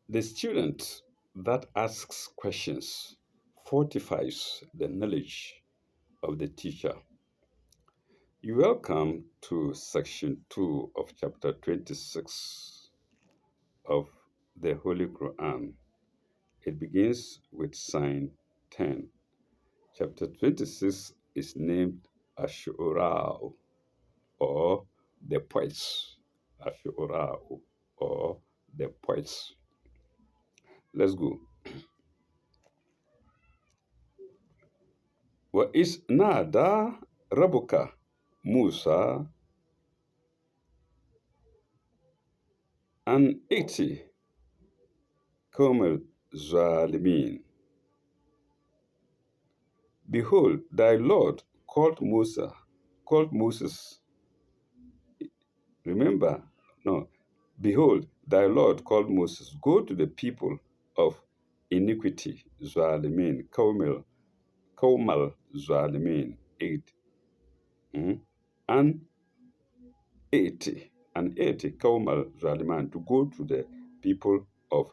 The student that asks questions fortifies the knowledge of the teacher. You welcome to section 2 of chapter 26 of the Holy Quran. It begins with sign 10. Chapter 26 is named Ashura or the poets. Ashura or the poets. Let's go. وإذ نادى ربك موسى أن ائت قوم الظالمين. Behold, thy Lord called Moses. Remember, no, behold, thy Lord called Moses, go to the people of iniquity, Zalimin, Kaumal Zalimin, 8, and 80, and 80, Kaumal Zaliman, to go to the people of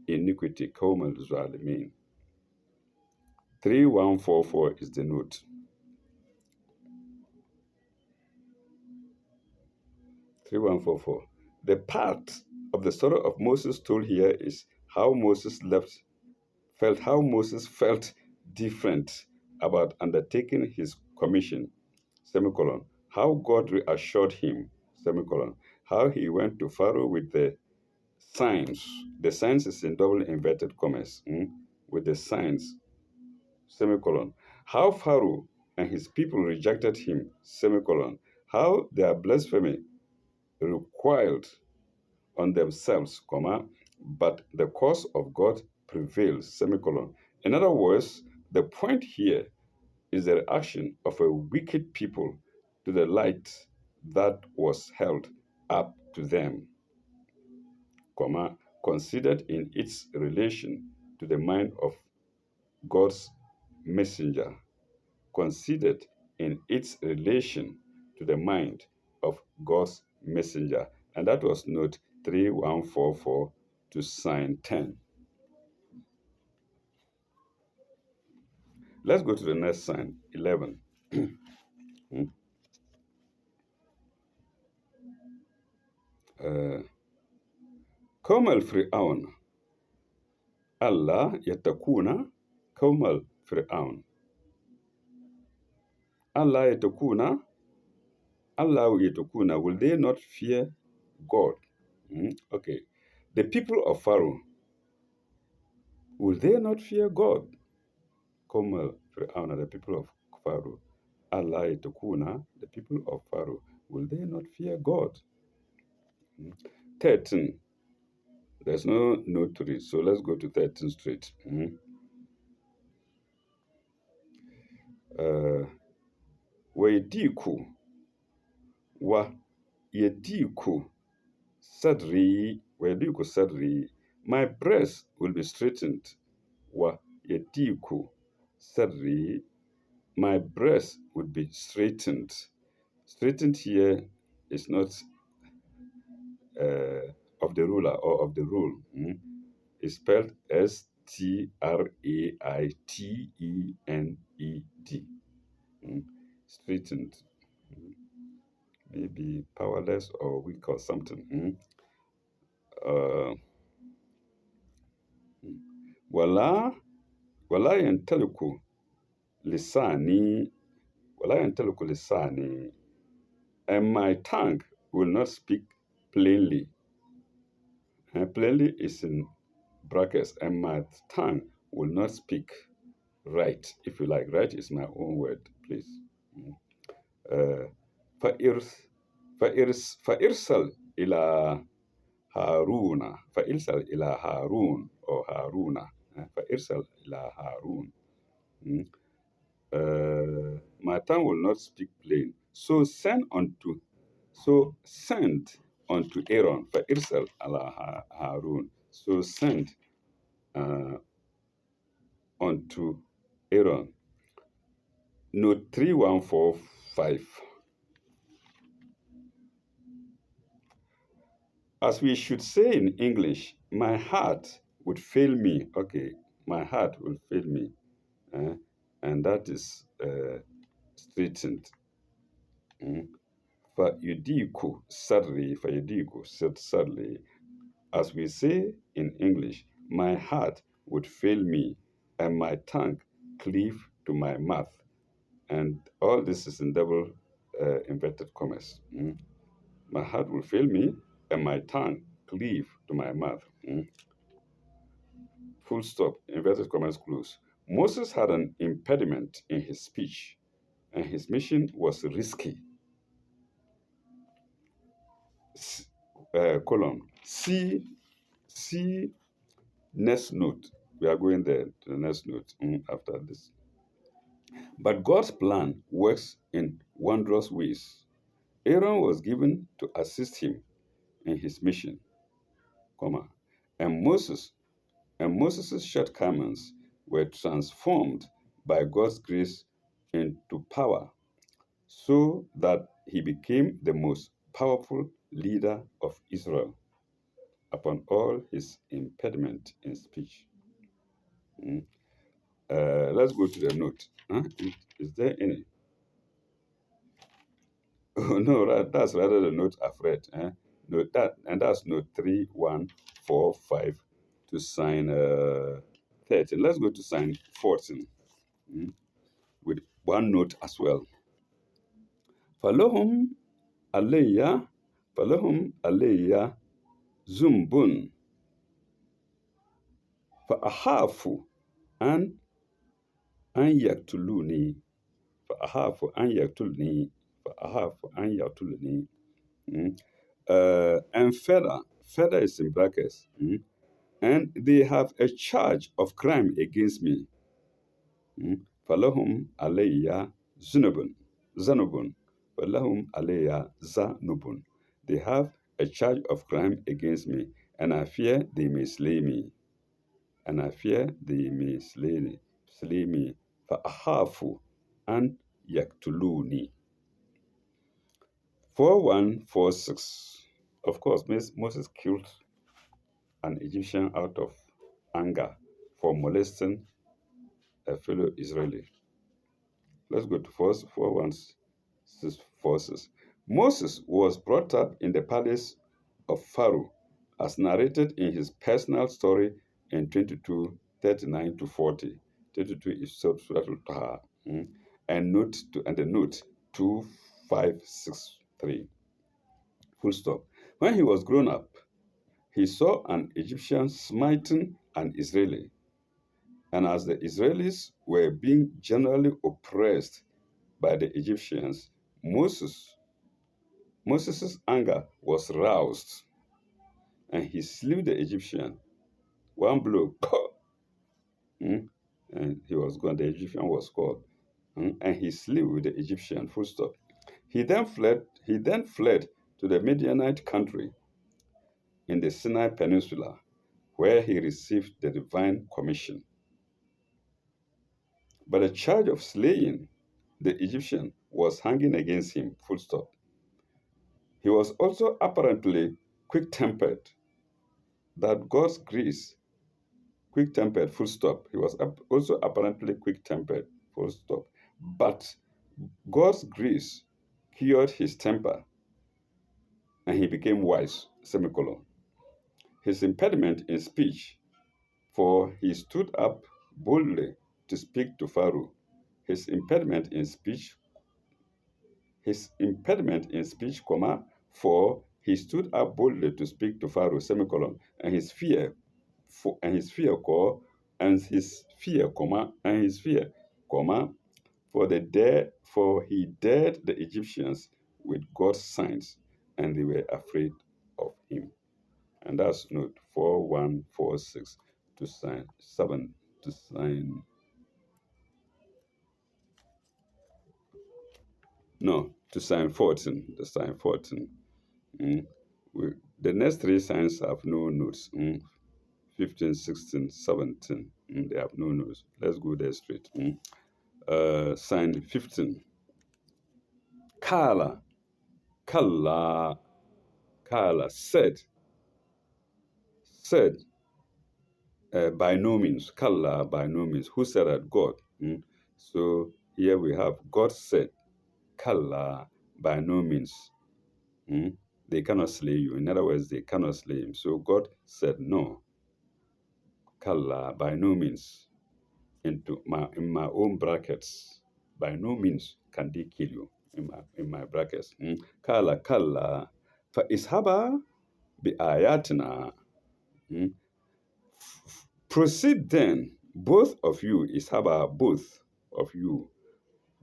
iniquity, Kaumal Zalimin. 3144 is the note. 3144. The part of the story of Moses told here is how Moses felt different about undertaking his commission, semicolon. How God reassured him, semicolon. How he went to Pharaoh with the signs. The signs is in double inverted commas, with the signs, semicolon. How Pharaoh and his people rejected him, semicolon. How their blasphemy recoiled on themselves, comma, but the cause of God prevails, semicolon. In other words, the point here is the reaction of a wicked people to the light that was held up to them, comma, considered in its relation to the mind of God's messenger, considered in its relation to the mind of God's messenger. And that was note 3144 to sign 10. Let's go to the next sign, 11. قوم الفرعون ألا يتقون قوم الفرعون ألا يتقون Allah yatukuna, will they not fear God? Okay. The people of Pharaoh, will they not fear God? Come, Fir'auna, the people of Pharaoh. Allah yatukuna, the people of Pharaoh, will they not fear God? 13. There's no note to it, so let's go to 13 straight. Waidiku wa yediku sadri, my breast will be straightened. Wa yediku sadri, my breast would be straightened. Straightened here is not of the ruler or of the rule. It's spelled Straightened. Straightened. Maybe powerless or weak or something. Wala yantaliku lisani, and my tongue will not speak plainly. And plainly is in brackets, and my tongue will not speak right. If you like, right is my own word, please. فإرسل إلى هارون or Haruna. فإرسل إلى هارون. My tongue will not speak plain. So send unto Aaron. فإرسل على Harun. So send unto Aaron. Note 3145. As we should say in English, my heart would fail me. Okay, my heart will fail me. eh, and that is straightened. Mm. Sadly. As we say in English, my heart would fail me, and my tongue cleave to my mouth. And all this is in double inverted commas. Mm. My heart will fail me, and my tongue cleave to my mouth. Mm. Full stop, inverted commas close. Moses had an impediment in his speech, and his mission was risky. Colon. See next note. We are going there to the next note after this. But God's plan works in wondrous ways. Aaron was given to assist him in his mission, comma, and Moses' shortcomings were transformed by God's grace into power, so that he became the most powerful leader of Israel upon all his impediment in speech. Mm. Let's go to the note. Huh? Is there any? Oh, no, that's rather the note I've read. Note that, and that's note 3145 to sign 13. Let's go to sign 14 with one note as well. Falohum alayya, Falohum alayya zumbun, fa'ahafu an an yaktuluni, fa'ahafu an yaktuluni, fa'ahafu an yaktuluni. And further is in brackets. And they have a charge of crime against me. Falahum alayya zanubun. Falahum alayya zanubun. They have a charge of crime against me, and I fear they may slay me. And I fear they may slay me. Fa'ahafu an yaktuluni. 4146. Of course, Moses killed an Egyptian out of anger for molesting a fellow Israeli. Let's go to 4146. Moses was brought up in the palace of Pharaoh, as narrated in his personal story in 22:39 to 40. 22 is Surah Al-Taha. And the note 2563. Full stop. When he was grown up, he saw an Egyptian smiting an Israeli. And as the Israelis were being generally oppressed by the Egyptians, Moses' anger was roused, and he slew the Egyptian. One blow, mm, and he was gone. The Egyptian was called, and he slew the Egyptian. Full stop. He then fled. To the Midianite country in the Sinai Peninsula, where he received the divine commission. But the charge of slaying the Egyptian was hanging against him. Full stop. He was also apparently quick-tempered. That God's grace, quick-tempered, full stop. He was also apparently quick-tempered, full stop. But God's grace cured his temper, and he became wise, semicolon. His impediment in speech, for he stood up boldly to speak to Pharaoh. His impediment in speech, comma, for he stood up boldly to speak to Pharaoh, semicolon, and his fear, comma, for he dared the Egyptians with God's signs, and they were afraid of him. And that's note 4146 to sign 7 to sign. No, to sign 14. The sign 14. The next three signs have no notes. 15, 16, 17. They have no notes. Let's go there straight. Sign 15. Kala, Kala, Kala said. said, by no means, Kalla, by no means. Who said that? God. Mm. So here we have God said, Kalla, by no means. Mm. They cannot slay you. In other words, they cannot slay him. So God said, no, Kalla, by no means. In my own brackets, by no means can they kill you. In my brackets. Mm. Kalla, Kalla, fa ishaba bi ayatina. Mm. Proceed then, both of you, ishaba, both of you,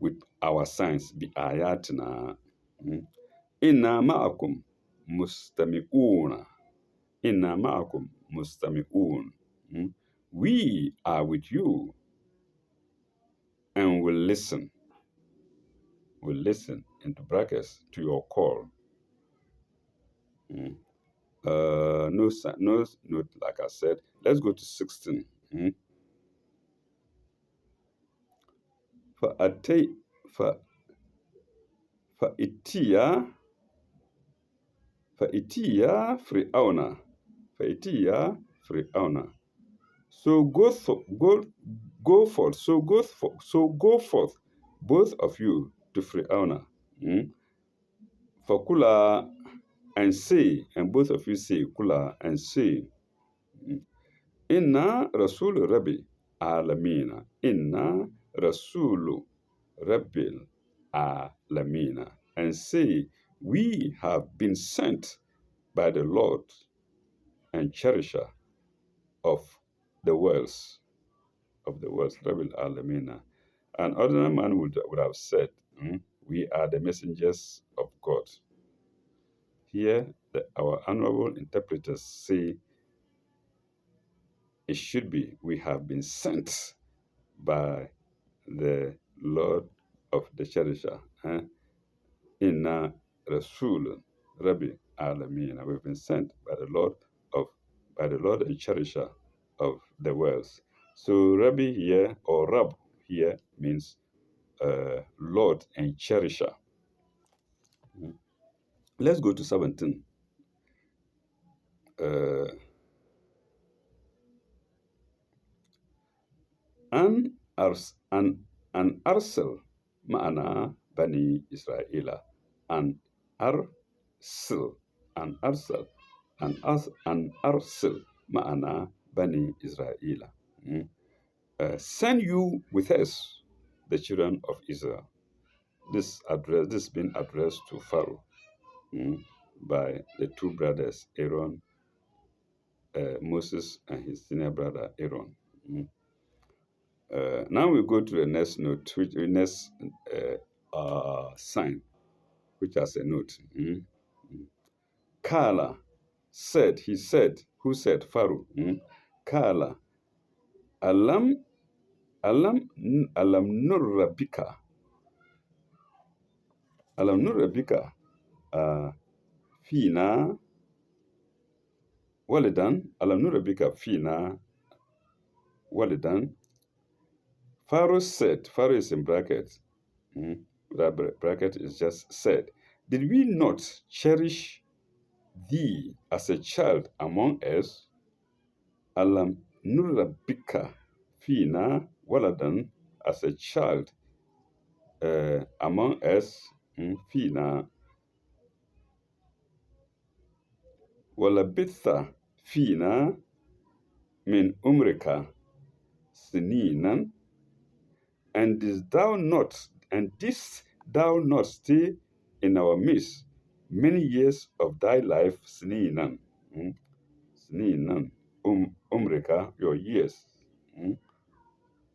with our signs, bi ayatina. Mm. Inna ma'akum mustami'una. Inna ma'akum mustami'un. Mm. We are with you and will listen. Will listen, into brackets, to your call. Mm. No, no note, like I said. Let's go to 16. Mm. For ate, for itiya, for itiya Fir'auna, for itiya Fir'auna. So go forth. So go forth, both of you, to Fir'auna. Mm? For kula, and say, and both of you say, kula, and say, mm, Inna Rasulu Rabbi Alamina. Inna Rasulu Rabbil Alamina. And say, we have been sent by the Lord and cherisher of the worlds, Rabbil Alamina. An ordinary man would have said, we are the messengers of God. Here, our honorable interpreters say it should be, we have been sent by the Lord of the Cherisher. Inna Rasul Rabbi Alameen. We've been sent by the Lord and Cherisher of the worlds. So Rabbi here, or Rab here, means Lord and Cherisher. Let's go to 17. Uh, an arsel ma'ana bani Israela. An arsel, an arsel, an arsel ma'ana bani Israela. Mm. Send you with us, the children of Israel. This has been addressed to Pharaoh, by the two brothers, Aaron, Moses, and his senior brother Aaron. Mm. Now we go to the next note, next sign, which has a note. Kala said, he said, who said? Pharaoh. Kala, alam, alam nurrabika, alam nurrabika, fina, walidan, alam nurrabika fina, walidan. Pharaoh said, Pharaoh is in brackets. That bracket is just said, did we not cherish thee as a child among us? Alam nurabika fina waladan, as a child among us, fina walabitha fina min umrika sininan, and didst thou not stay in our midst many years of thy life, sininan, sininan, umrika, your years,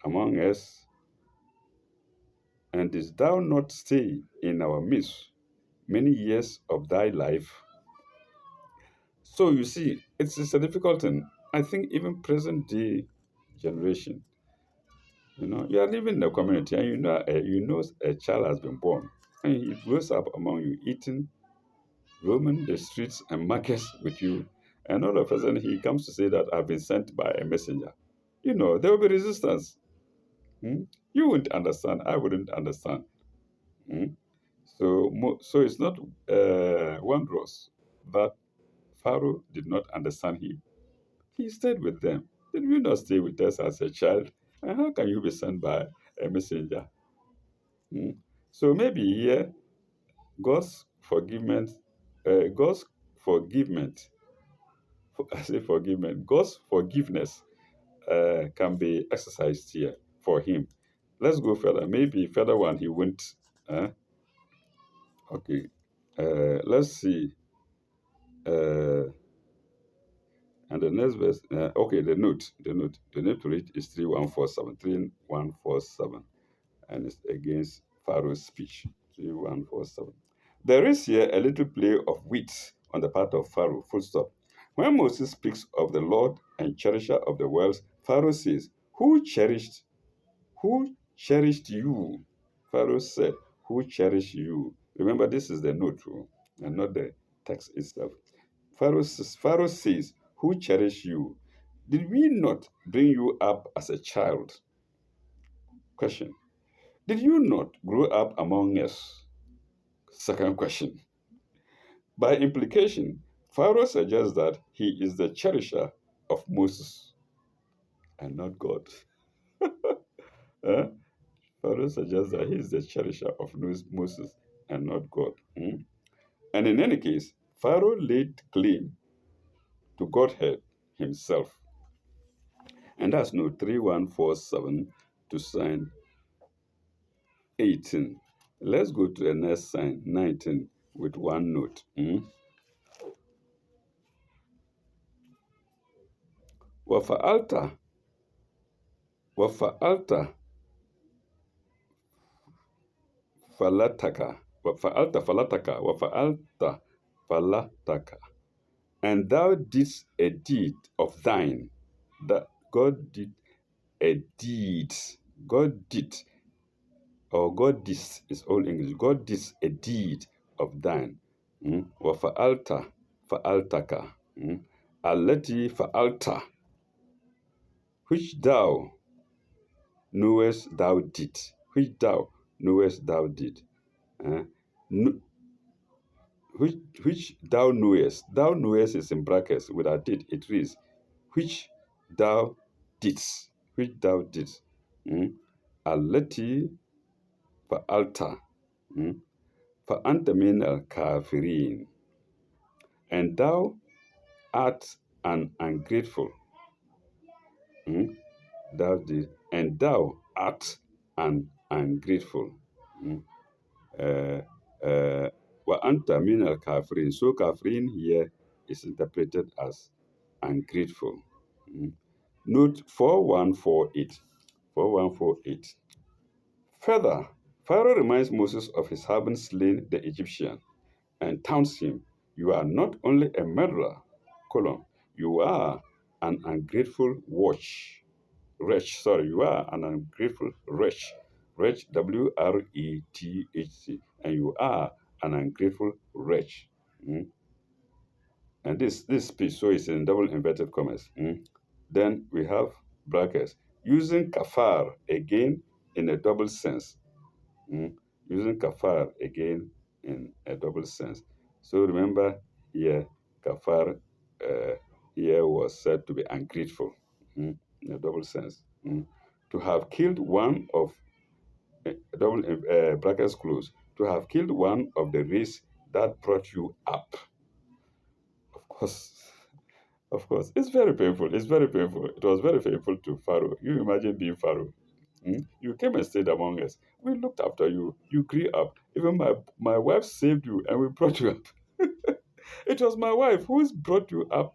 among us, and didst thou not stay in our midst many years of thy life? So you see, it's a difficult thing. I think even present day generation, you are living in a community, and you know a child has been born, and he grows up among you, eating, roaming the streets and markets with you, and all of a sudden he comes to say that I've been sent by a messenger. There will be resistance. You wouldn't understand. I wouldn't understand. Hmm? So it's not wondrous that Pharaoh did not understand him. he stayed with them. Did you not stay with us as a child? And how can you be sent by a messenger? Hmm? So maybe here, God's forgiveness, God's forgiveness, I say forgiveness, God's forgiveness can be exercised here for him. Let's go further. Maybe further one he went. Uh, okay. Let's see. Uh, and the next verse. Okay, the note to read is 3147. 3147, and it's against Pharaoh's speech. 3147. There is here a little play of wit on the part of Pharaoh. Full stop. When Moses speaks of the Lord and cherisher of the wells, Pharaoh says, Who cherished you? Pharaoh said, Who cherished you? Remember, this is the note and not the text itself. Pharaoh says, Who cherished you? Did we not bring you up as a child? Question. Did you not grow up among us? Second question. By implication, Pharaoh suggests that he is the cherisher of Moses and not God. Eh? Pharaoh suggests that he is the cherisher of Moses and not God. Hmm? And in any case, Pharaoh laid claim to Godhead himself. And that's note 3147 to sign 18. Let's go to the next sign 19 with one note. Hmm? وفعلت وفعلت وفعلت فلتك, and thou didst a deed of thine. That God did a deed. God did, or God did is all English. God did a deed of thine. وفعلت فعلتك. التي فعلت, which thou knowest thou did. Which thou knowest thou did. Uh, kn- which thou knowest. Thou knowest is in brackets with a did. It reads, which thou didst. Which thou didst. التي فعلت فأنت من الكافرين, and thou art an ungrateful. Thou did, and thou art an ungrateful. Uh, وأنت من الكافرين. So kafirin here is interpreted as ungrateful. Note 4148. 4148. Further, Pharaoh reminds Moses of his having slain the Egyptian and taunts him, You are not only a murderer, you are an ungrateful wretch. You are an ungrateful wretch. Wretch, Wrethc, and you are an ungrateful wretch. And this speech, so it's in double inverted commas. Then we have brackets. Using kafar again in a double sense. Mm, Using kafar again in a double sense. So remember here, kafar here was said to be ungrateful in a double sense. To have killed one of, double brackets close, to have killed one of the race that brought you up. Of course, of course, it's very painful. It's very painful. It was very painful to Pharaoh. You imagine being Pharaoh. You came and stayed among us. We looked after you. You grew up. Even my wife saved you, and we brought you up. It was my wife who brought you out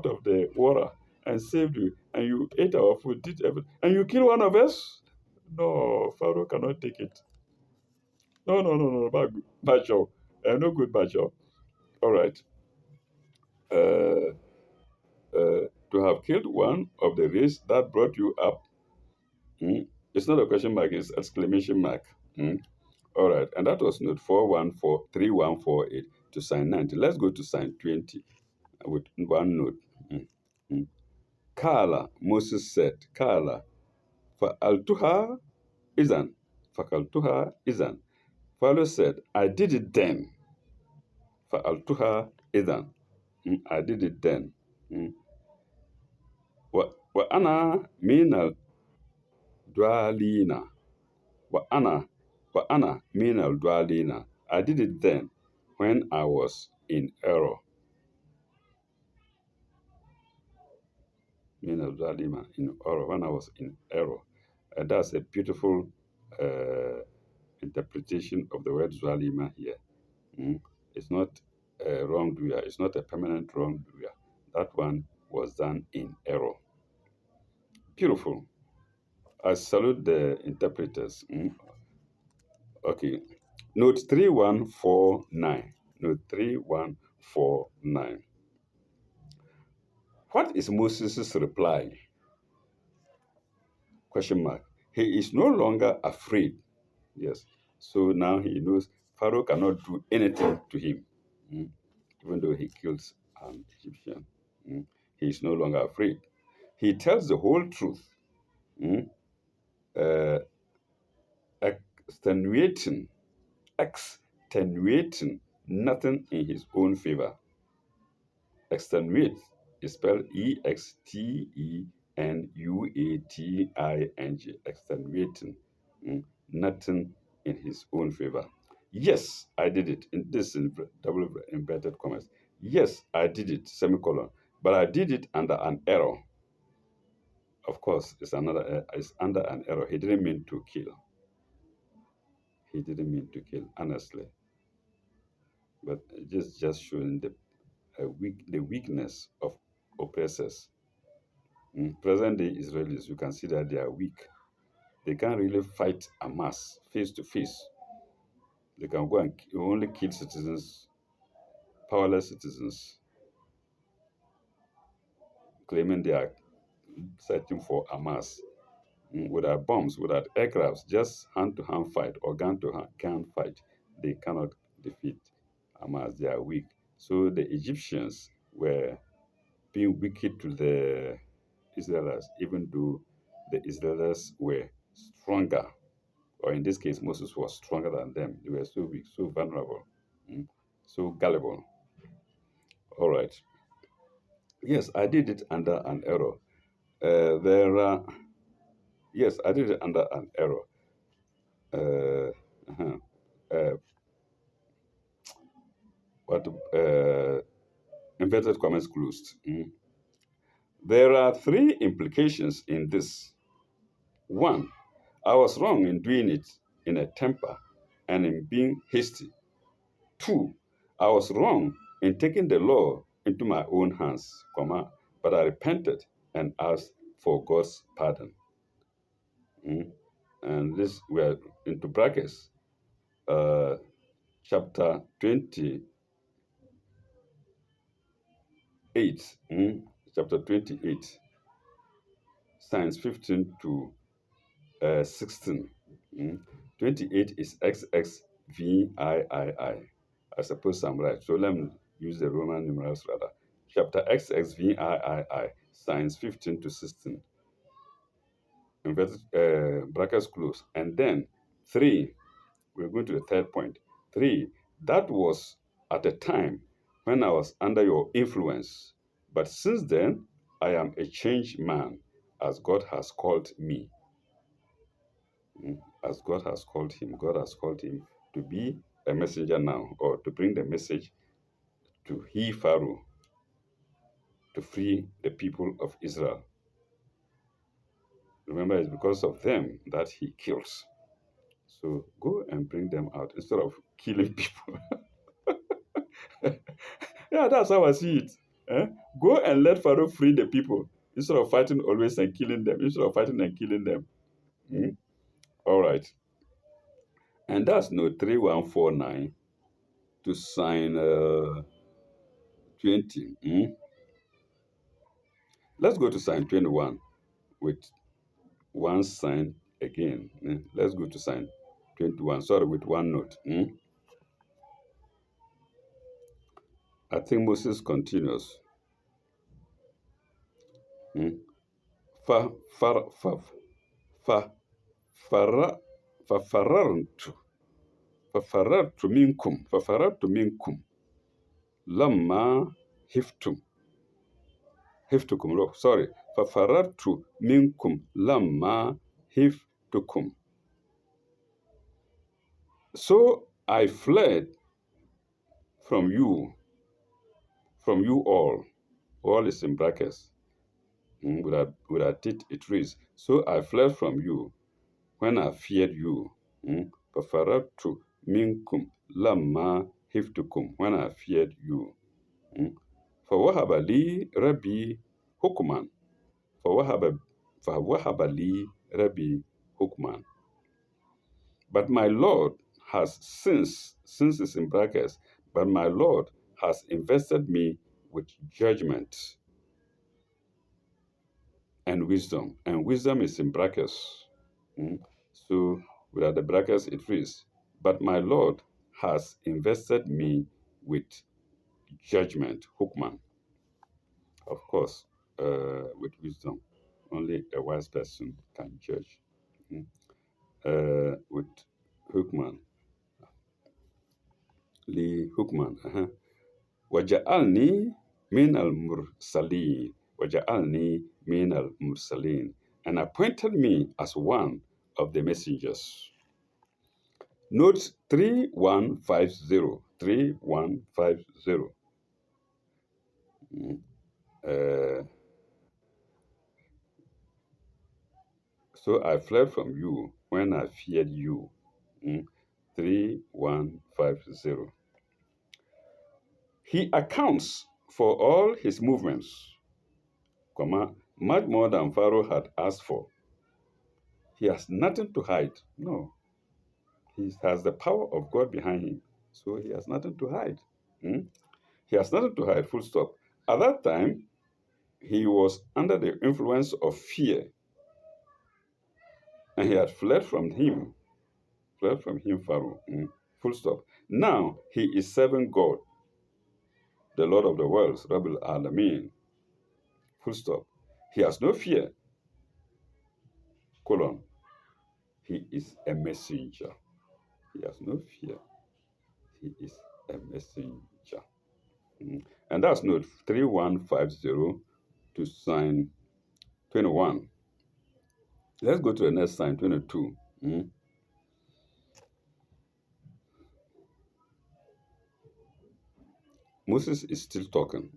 of the water and saved you, and you ate our food, did everything, and you killed one of us. No, Pharaoh cannot take it. No, no, no, no, bad job. No good, bad job. All right. Uh, to have killed one of the race that brought you up. It's not a question mark, it's exclamation mark. All right, and that was note 4143 to sign 90. Let's go to sign 20 with one note. Kala, Moses said, Kala, fa'altuha izan. Fa'altuha izan. Pharaoh said, I did it then. Fa'altuha izan. I did it then. Mm. وأنا من الضالين. وأنا وأنا من الضالين. I did it then when I was in error. من الضالين, in error, when I was in error. That's a beautiful interpretation of the word Zalima here. Mm. It's not a wrongdoer, it's not a permanent wrongdoer. That one was done in error. Beautiful. I salute the interpreters. Mm. Okay. Note 3149. Note 3149. What is Moses' reply? Question mark. He is no longer afraid. Yes. So now he knows Pharaoh cannot do anything to him, mm, even though he kills an Egyptian. Mm. He is no longer afraid. He tells the whole truth, mm, uh, extenuating, extenuating nothing in his own favor. Extenuate is spelled extenuating. Extenuating. Mm, nothing in his own favor. Yes, I did it. In this in double inverted commas. Yes, I did it, semicolon. But I did it under an error. Of course, it's under an error. He didn't mean to kill. He didn't mean to kill, honestly. But just showing the weakness of oppressors. Present day Israelis, you can see that they are weak. They can't really fight a mass face to face. They can go and only kill citizens, powerless citizens, claiming they are searching for a mass. Without bombs, without aircrafts, just hand to hand fight or gun to gun fight, they cannot defeat Hamas. They are weak. So the Egyptians were being wicked to the Israelites, even though the Israelites were stronger, or in this case, Moses was stronger than them. They were so weak, so vulnerable, mm, so gullible. All right. Yes, I did it under an error. There are, yes, I did it under an error. Uh, uh-huh. uh, what inverted commas closed. There are three implications in this. One, I was wrong in doing it in a temper and in being hasty. Two, I was wrong in taking the law into my own hands, but I repented and asked for God's pardon. Mm. And this we're into brackets, uh, chapter 28, chapter 28, signs 15 to 16. Mm. 28 is XXVIII. I suppose I'm right. So let me use the Roman numerals rather. Chapter XXVIII, signs 15 to 16. Inverted brackets close. And then 3, we're going to the third point. 3, that was at a time when I was under your influence. But since then, I am a changed man, as God has called me. As God has called him. God has called him to be a messenger now, or to bring the message to he, Pharaoh, to free the people of Israel. Remember, it's because of them that he kills. So go and bring them out instead of killing people. Yeah, that's how I see it. Eh? Go and let Pharaoh free the people instead of fighting always and killing them, instead of fighting and killing them. Mm? All right. And that's note 3149 to sign 20. Let's go to sign 21 with one sign again. Let's go to sign 21. Sorry, with one note. I think Moses continues. Mm. Fa, far, fa, fa, fara, fafarartu, fafarartu minkum, lamma hiftum. hiftukum. Look, sorry. Fafarartu minkum lamma hiftukum. So I fled from you all. All is in brackets. With a it reads. So I fled from you when I feared you. Fafaratu minkum lamma hiftukum. When I feared you. فوهب لي ربي حكما فوهب فوهب لي ربي حكما. But my Lord has since is in brackets, but my Lord has invested me with judgment and wisdom. And wisdom is in brackets. So without the brackets it reads, but my Lord has invested me with judgment, hukman, of course, with wisdom. Only a wise person can judge. With hukman, li hukman. وجعلني من المرسلين وجعلني من المرسلين and appointed me as one of the messengers. Note 3150. 3150. So I fled from you when I feared you. 3150. He accounts for all his movements, much more than Pharaoh had asked for. He has nothing to hide. No, he has the power of God behind him. So he has nothing to hide. He has nothing to hide, full stop. At that time, he was under the influence of fear, and he had fled from him, Pharaoh. Full stop. Now he is serving God, the Lord of the worlds, Rabbil Alameen. Full stop. He has no fear. Colon. He is a messenger. He has no fear. He is a messenger. And that's note 3150 to sign 21. Let's go to the next sign, 22. Moses is still talking.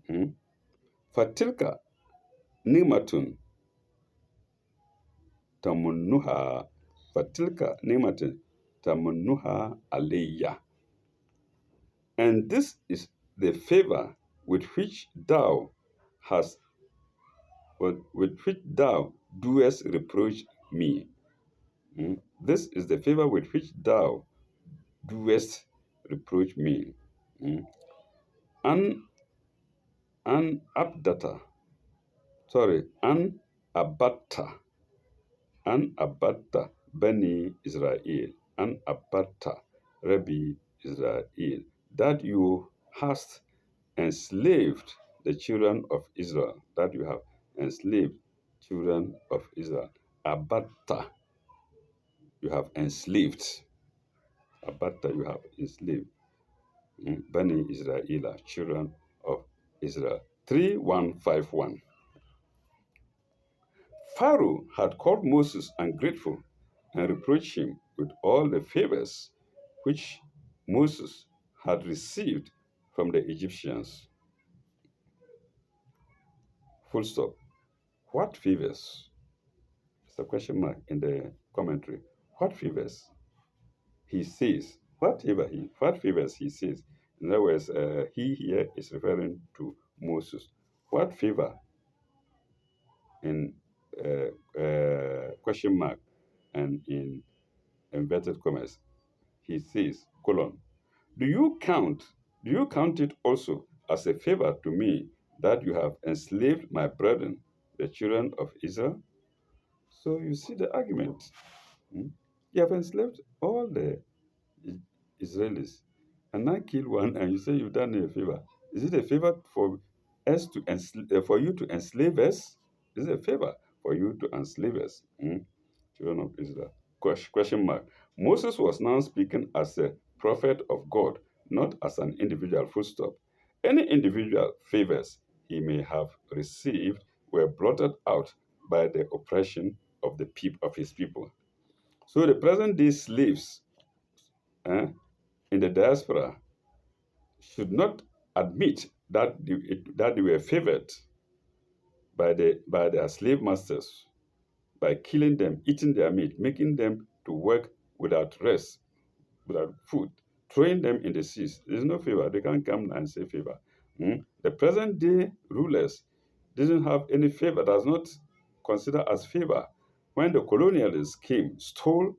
Fatilka nimatun tamunnuha. Fatilka nimatun tamunnuha alayya. And this is the favor with which thou hast, with which thou doest reproach me. This is the favor with which thou doest reproach me. An abdata, sorry, an abatta, Bani Israel, an abatta Rabbi Israel, that you hast enslaved the children of Israel, that you have enslaved children of Israel. Abatta, you have enslaved. Abatta, you have enslaved. Bani Israel, children of Israel. 3151. Pharaoh had called Moses ungrateful and reproached him with all the favors which Moses had received from the Egyptians. Full stop. What favors? It's a question mark in the commentary. What favors? He says. What favors he says? In other words, he here is referring to Moses. What favor in question mark and in inverted commas? He says, colon, do you count it also as a favor to me that you have enslaved my brethren, the children of Israel? So you see the argument. You have enslaved all the Israelis and now kill one and you say you've done a favor. Is it a favor for us to for you to enslave us? Is it a favor for you to enslave us? Children of Israel. Question mark. Moses was now speaking as a prophet of God, not as an individual, full stop. Any individual favors he may have received were blotted out by the oppression of of his people. So the present day slaves eh, in the diaspora should not admit that that they were favored by their slave masters by killing them, eating their meat, making them to work without rest, without food, throwing them in the seas. There's no favor. They can't come and say favor. The present day rulers didn't have any favor, does not consider as favor. When the colonialists came, stole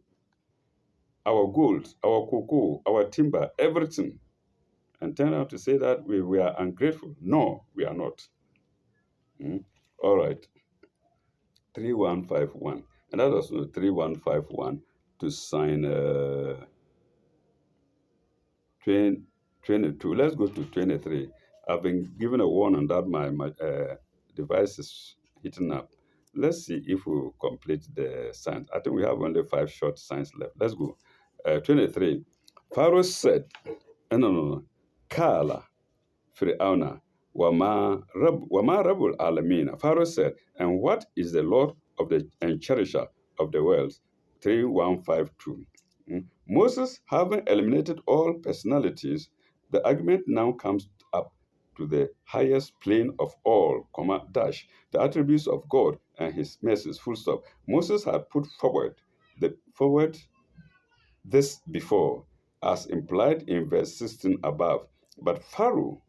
our gold, our cocoa, our timber, everything, and turned out to say that we are ungrateful. No, we are not. Mm. All right, 3151. And that was 3151 to sign 20, 22. Let's go to 23. I've been given a warning that my device is heating up. Let's see if we complete the signs. I think we have only 5 short signs left. Let's go. 23. Pharaoh said, no. Kala, Fir'auna, Wama Rabul Alamina. Pharaoh said, and what is the Lord of the and cherisher of the world? 3152. Moses, having eliminated all personalities, the argument now comes up to the highest plane of all, dash, the attributes of God and his mercies, full stop. Moses had put forward this before, as implied in verse 16 above, but Pharaoh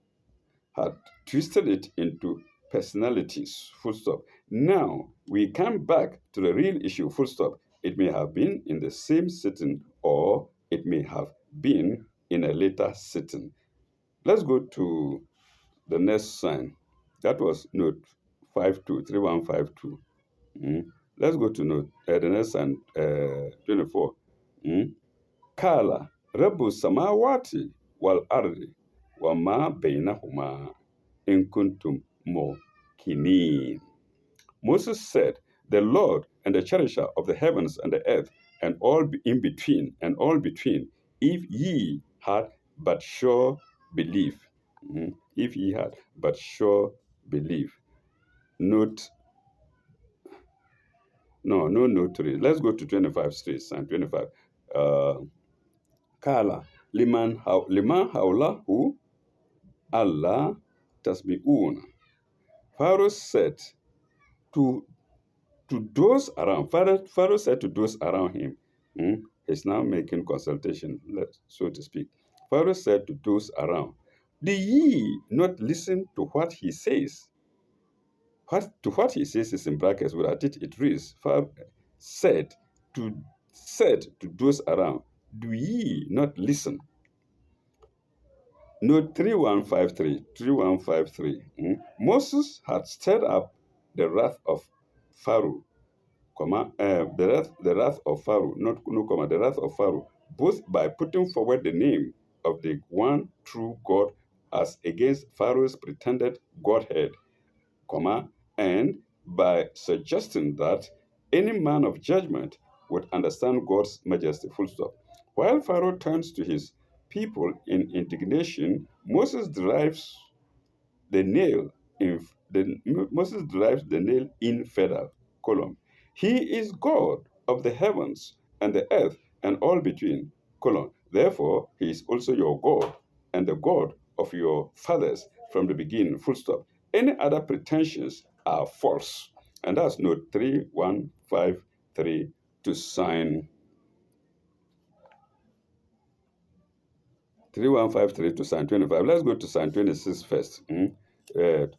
had twisted it into personalities, full stop. Now we come back to the real issue, full stop. It may have been in the same sitting or it may have been in a later sitting. Let's go to the next sign. That was note 3152. Let's go to note the next sign, 24. Kala Rabu Samawati wal Ardi wa ma bainahuma in kuntum kinin. Moses said, the Lord and the cherisher of the heavens and the earth, and all in between, if ye had but sure belief. If ye had but sure belief. Note, no note 3. Let's go to 25 straight, sign 25. Kala, liman haulahu Allah tasbi'un. Pharaoh said to those around, Pharaoh said to those around him, he's now making consultation, so to speak. Pharaoh said to those around, do ye not listen to what he says? What he says is in brackets, without it reads, Pharaoh said to those around, do ye not listen? Note 3153. Moses had stirred up the wrath of Pharaoh, the wrath of Pharaoh, not no comma, the wrath of Pharaoh, both by putting forward the name of the one true God as against Pharaoh's pretended godhead, and by suggesting that any man of judgment would understand God's majesty, full stop. While Pharaoh turns to his people in indignation, the nail Moses derives the nail in further column. He is God of the heavens and the earth and all between, column. Therefore, he is also your God and the God of your fathers from the beginning, full stop. Any other pretensions are false. And that's note 3153 to sign 3153 to sign 25. Let's go to sign 26 first.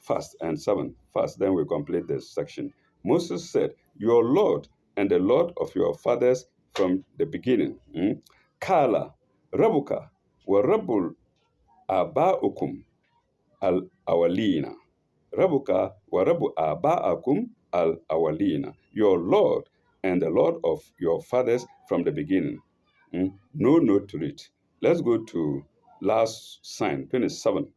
Fast and 7. Fast, then we complete this section. Moses said, your Lord and the Lord of your fathers from the beginning. Kala, Rabuka, wa Rabul Abaukum al Awalina. Rabuka, wa Rabu Abaakum al Awalina. Your Lord and the Lord of your fathers from the beginning. No note to it. Let's go to last sign, 27.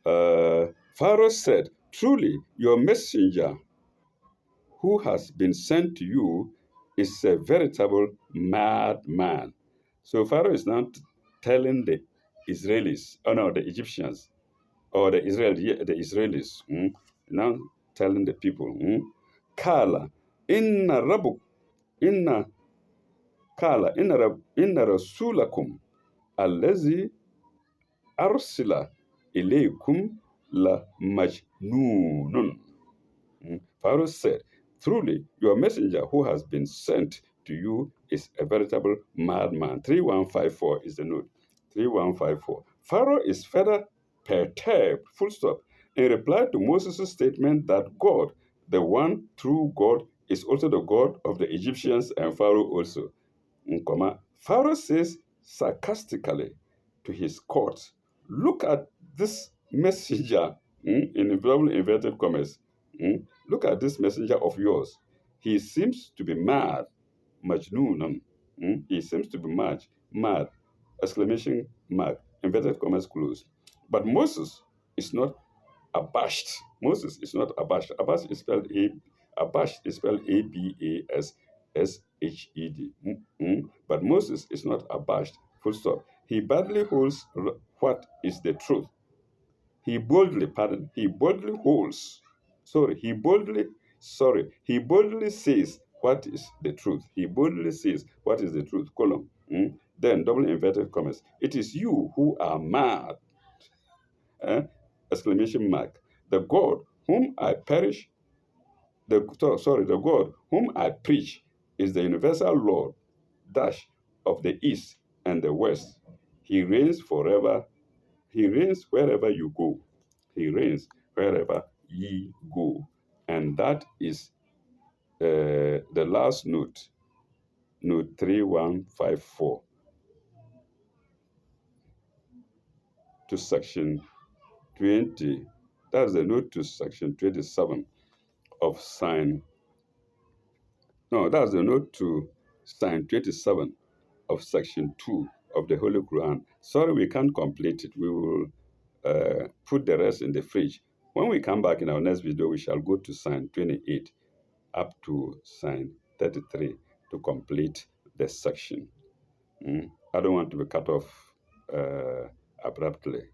Pharaoh said, truly, your messenger who has been sent to you is a veritable madman. So Pharaoh is now telling the Israelis, the Egyptians, or the Israelis, now telling the people, Kala, inna rabu, inna Kala, inna rasulakum, allazi arsila ilaykum la majnunun. Pharaoh said, truly, your messenger who has been sent to you is a veritable madman. 3154 is the note. 3154. Pharaoh is further perturbed, full stop, in reply to Moses' statement that God, the one true God, is also the God of the Egyptians and Pharaoh also. Pharaoh says sarcastically to his court, look at this messenger, in double inverted commas. Look at this messenger of yours. He seems to be mad. Majnun. He seems to be mad. Exclamation mark. Inverted commas closed. But Moses is not abashed. Moses is not abashed. Abashed is spelled Abashshed. But Moses is not abashed. Full stop. He badly holds what is the truth. He boldly says what is the truth. He boldly says what is the truth. Column. Then double inverted commas. It is you who are mad. eh? Exclamation mark. The God whom I perish, the God whom I preach is the universal Lord, dash, of the east and the west. He reigns forever. He reigns wherever you go. He reigns wherever ye go. And that is the last note, note 3154, to section 20. That's the note to section 27 of sign. No, that's the note to sign 27 of section 2 of the Holy Quran. Sorry, we can't complete it. We will put the rest in the fridge. When we come back in our next video, we shall go to sign 28 up to sign 33 to complete the section. I don't want to be cut off abruptly,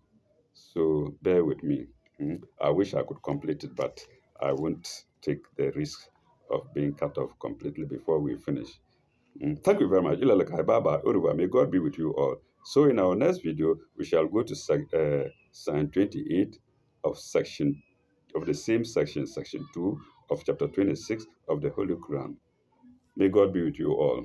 so bear with me. I wish I could complete it, but I won't take the risk of being cut off completely before we finish. Thank you very much. Ilalaka Baba Uruwa. May God be with you all. So in our next video, we shall go to sign 28 of section of the same section, section 2 of chapter 26 of the Holy Quran. May God be with you all.